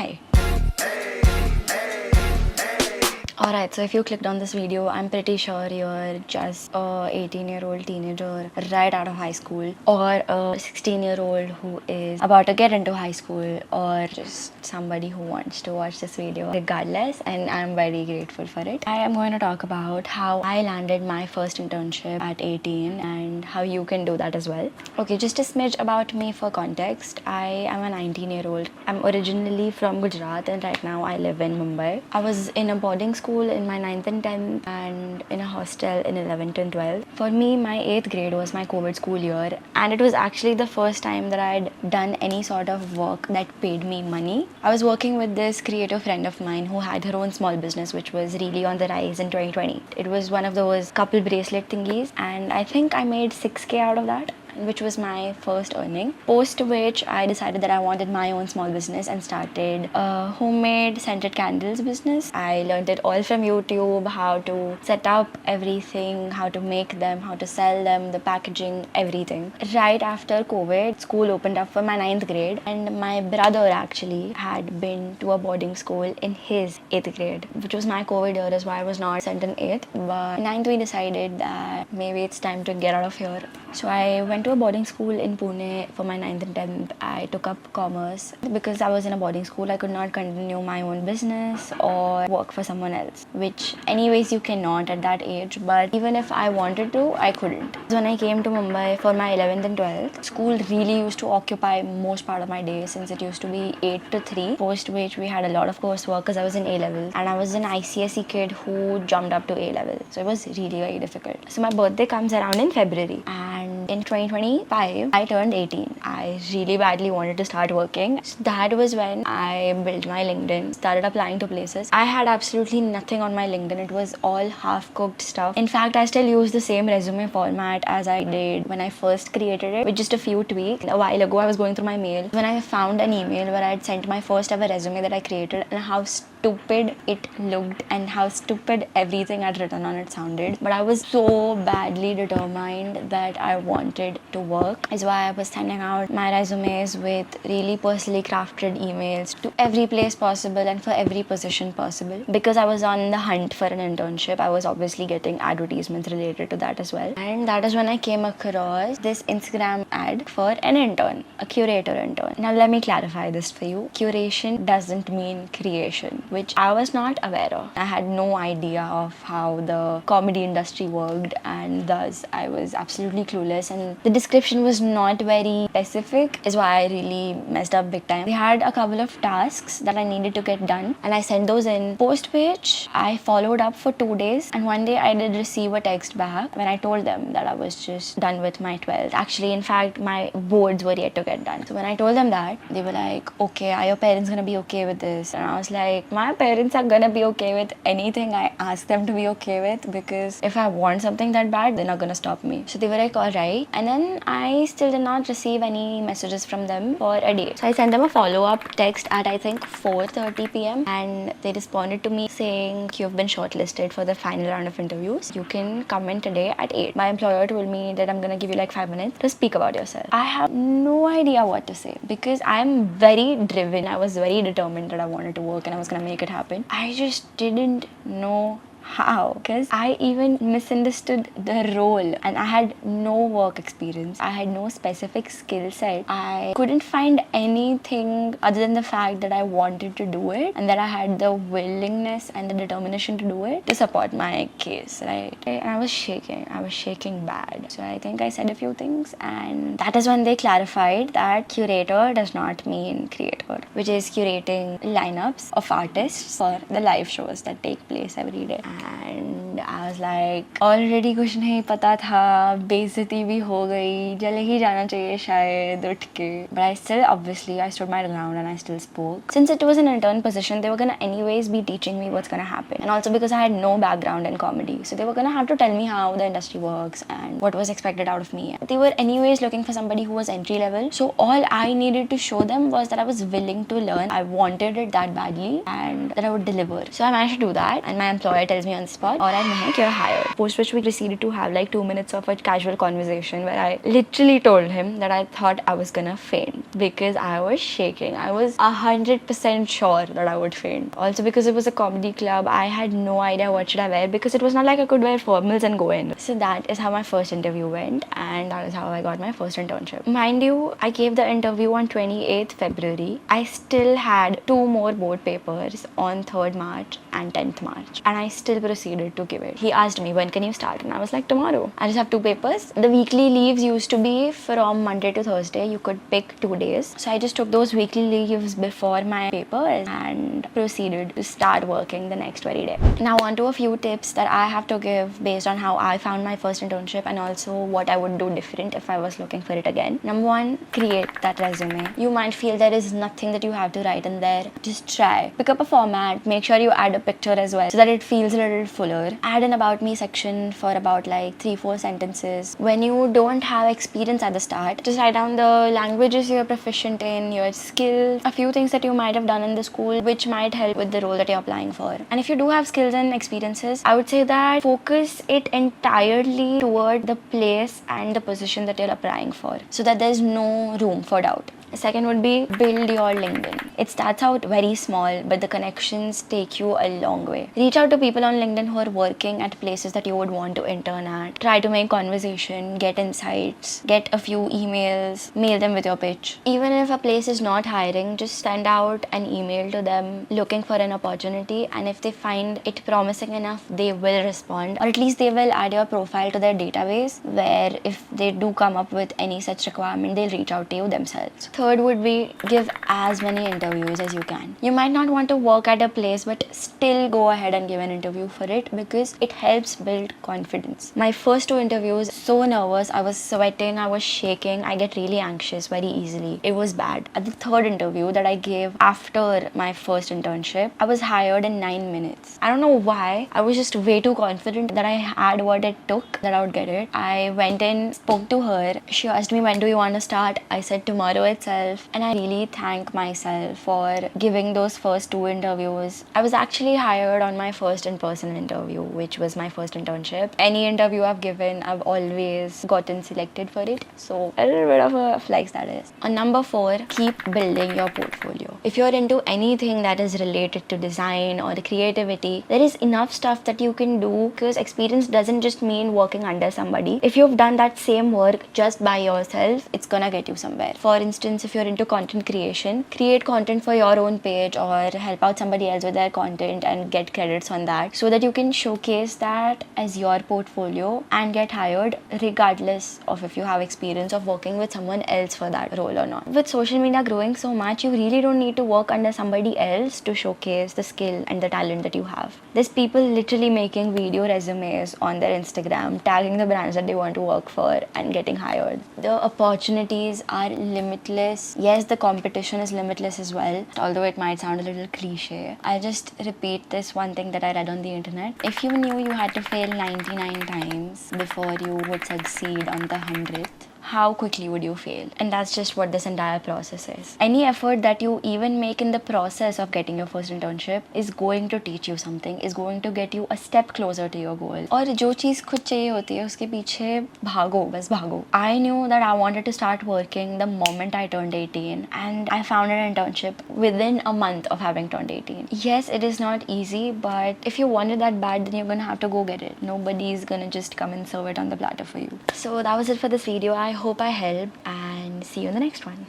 Hi. Alright, so if you clicked on this video, I'm pretty sure you're just a 18-year-old teenager right out of high school, or a 16-year-old who is about to get into high school, or just somebody who wants to watch this video regardless, and I'm very grateful for it. I am going to talk about how I landed my first internship at 18 and how you can do that as well. Okay, just a smidge about me for context. I am a 19-year-old. I'm originally from Gujarat and right now I live in Mumbai. I was in a boarding school in my 9th and 10th and in a hostel in 11th and 12th. For me, my 8th grade was my COVID school year, and it was actually the first time that I'd done any sort of work that paid me money. I was working with this creative friend of mine who had her own small business which was really on the rise in 2020. It was one of those couple bracelet thingies, and I think I made 6K out of that, which was my first earning. Post which I decided that I wanted my own small business and started a homemade scented candles business. I learned it all from YouTube, how to set up everything, how to make them, how to sell them, the packaging, everything. Right after COVID, school opened up for my 9th grade, and my brother actually had been to a boarding school in his 8th grade, which was my COVID year, is why I was not sent in 8th. But in 9th we decided that maybe it's time to get out of here. So I went to a boarding school in Pune for my 9th and 10th. I took up commerce. Because I was in a boarding school, I could not continue my own business or work for someone else, which anyways you cannot at that age, but even if I wanted to, I couldn't. When I came to Mumbai for my 11th and 12th, school really used to occupy most part of my day, since it used to be 8 to 3, post which we had a lot of coursework because I was in A-level and I was an ICSE kid who jumped up to A-level. So it was really very difficult. So my birthday comes around in February, and in 2025 I turned 18. I really badly wanted to start working. So that was when I built my LinkedIn, started applying to places. I had absolutely nothing on my LinkedIn. It was all half-cooked stuff. In fact, I still use the same resume format as I did when I first created it, with just a few tweaks. A while ago I was going through my mail when I found an email where I had sent my first ever resume that I created, and how stupid it looked and how stupid everything I'd written on it sounded. But I was so badly determined that I wanted to work, is why I was sending out my resumes with really personally crafted emails to every place possible and for every position possible. Because I was on the hunt for an internship, I was obviously getting advertisements related to that as well. And that is when I came across this Instagram ad for an intern, a curator intern. Now let me clarify this for you. Curation doesn't mean creation, which I was not aware of. I had no idea of how the comedy industry worked, and thus I was absolutely clueless, and the description was not very specific, is why I really messed up big time. They had a couple of tasks that I needed to get done, and I sent those in. Post which I followed up for 2 days, and one day I did receive a text back when I told them that I was just done with my 12th. Actually, in fact, my boards were yet to get done. So when I told them that, they were like, okay, are your parents gonna be okay with this? And I was like, my parents are gonna be okay with anything I ask them to be okay with, because if I want something that bad, they're not gonna stop me. So they were like, alright. And then I still did not receive any messages from them for a day. So I sent them a follow-up text at I think 4:30 p.m. and they responded to me saying, you've been shortlisted for the final round of interviews. You can come in today at 8. My employer told me that I'm gonna give you like 5 minutes to speak about yourself. I have no idea what to say because I'm very driven. I was very determined that I wanted to work and I was gonna make it happen. I just didn't know how, because I even misunderstood the role and I had no work experience. I had no specific skill set. I couldn't find anything other than the fact that I wanted to do it and that I had the willingness and the determination to do it to support my case, right? And I was shaking bad. So I think I said a few things, and that is when they clarified that curator does not mean creator, which is curating lineups of artists for the live shows that take place every day. And I was like, already कुछ नहीं पता था, बेइज्जती भी हो गई, चले ही जाना चाहिए शायद उठ के. But I still, obviously, I stood my ground and I still spoke. Since it was an intern position, they were gonna anyways be teaching me what's gonna happen. And also because I had no background in comedy, so they were gonna have to tell me how the industry works and what was expected out of me. They were anyways looking for somebody who was entry level, so all I needed to show them was that I was willing to learn. I wanted it that badly and that I would deliver. So I managed to do that, and my employer tells me on the spot, और alright Mehak, you're hired. Post which we proceeded to have like 2 minutes of a casual conversation where I literally told him that I thought I was gonna faint because I was shaking. I was 100% sure that I would faint. Also because it was a comedy club, I had no idea what should I wear because it was not like I could wear formals and go in. So that is how my first interview went, and that is how I got my first internship. Mind you, I gave the interview on 28th February. I still had 2 more board papers on 3rd March and 10th March, and I still proceeded to give it. He asked me, when can you start? And I was like, tomorrow. I just have 2 papers. The weekly leaves used to be from Monday to Thursday. You could pick 2 days. So I just took those weekly leaves before my papers and proceeded to start working the next very day. Now on to a few tips that I have to give based on how I found my first internship and also what I would do different if I was looking for it again. Number 1, create that resume. You might feel there is nothing that you have to write in there. Just try. Pick up a format. Make sure you add a picture as well so that it feels a little fuller. Add an about me section for about like 3-4 sentences. When you don't have experience at the start, just write down the languages you're proficient in, your skills, a few things that you might have done in the school which might help with the role that you're applying for. And if you do have skills and experiences, I would say that focus it entirely toward the place and the position that you're applying for so that there's no room for doubt. The second would be build your LinkedIn. It starts out very small, but the connections take you a long way. Reach out to people on LinkedIn who are working at places that you would want to intern at. Try to make conversation, get insights, get a few emails, mail them with your pitch. Even if a place is not hiring, just send out an email to them looking for an opportunity, and if they find it promising enough, they will respond, or at least they will add your profile to their database where if they do come up with any such requirement, they'll reach out to you themselves. Third would be give as many interviews as you can. You might not want to work at a place, but still go ahead and give an interview for it because it helps build confidence. My first 2 interviews, so nervous, I was sweating, I was shaking, I get really anxious very easily. It was bad. At the 3rd interview that I gave after my first internship, I was hired in 9 minutes. I don't know why. I was just way too confident that I had what it took that I would get it. I went in, spoke to her. She asked me, when do you want to start? I said tomorrow itself. And I really thank myself for giving those first 2 interviews. I was actually hired on my first in-person interview, which was my first internship. Any interview I've given, I've always gotten selected for it. So a little bit of a flex that is. On number 4, keep building your portfolio. If you're into anything that is related to design or creativity, there is enough stuff that you can do because experience doesn't just mean working under somebody. If you've done that same work just by yourself, it's gonna get you somewhere. For instance, if you're into content creation, create content for your own page or help out somebody else with their content and get credits on that so that you can showcase that as your portfolio and get hired regardless of if you have experience of working with someone else for that role or not. With social media growing so much, you really don't need to work under somebody else to showcase the skill and the talent that you have. There's people literally making video resumes on their Instagram, tagging the brands that they want to work for and getting hired. The opportunities are limitless. Yes, the competition is limitless as well, although it might sound a little cliche. I'll just repeat this one thing that I read on the internet. If you knew you had to fail 99 times before you would succeed on the 100th, how quickly would you fail? And that's just what this entire process is. Any effort that you even make in the process of getting your first internship is going to teach you something, is going to get you a step closer to your goal. और जो चीज़ खुद चाहिए होती है उसके पीछे भागो, बस भागो. I knew that I wanted to start working the moment I turned 18, and I found an internship within a month of having turned 18. Yes, it is not easy, but if you want it that bad, then you're gonna have to go get it. Nobody's gonna just come and serve it on the platter for you. So that was it for this video. I hope I helped, and see you in the next one.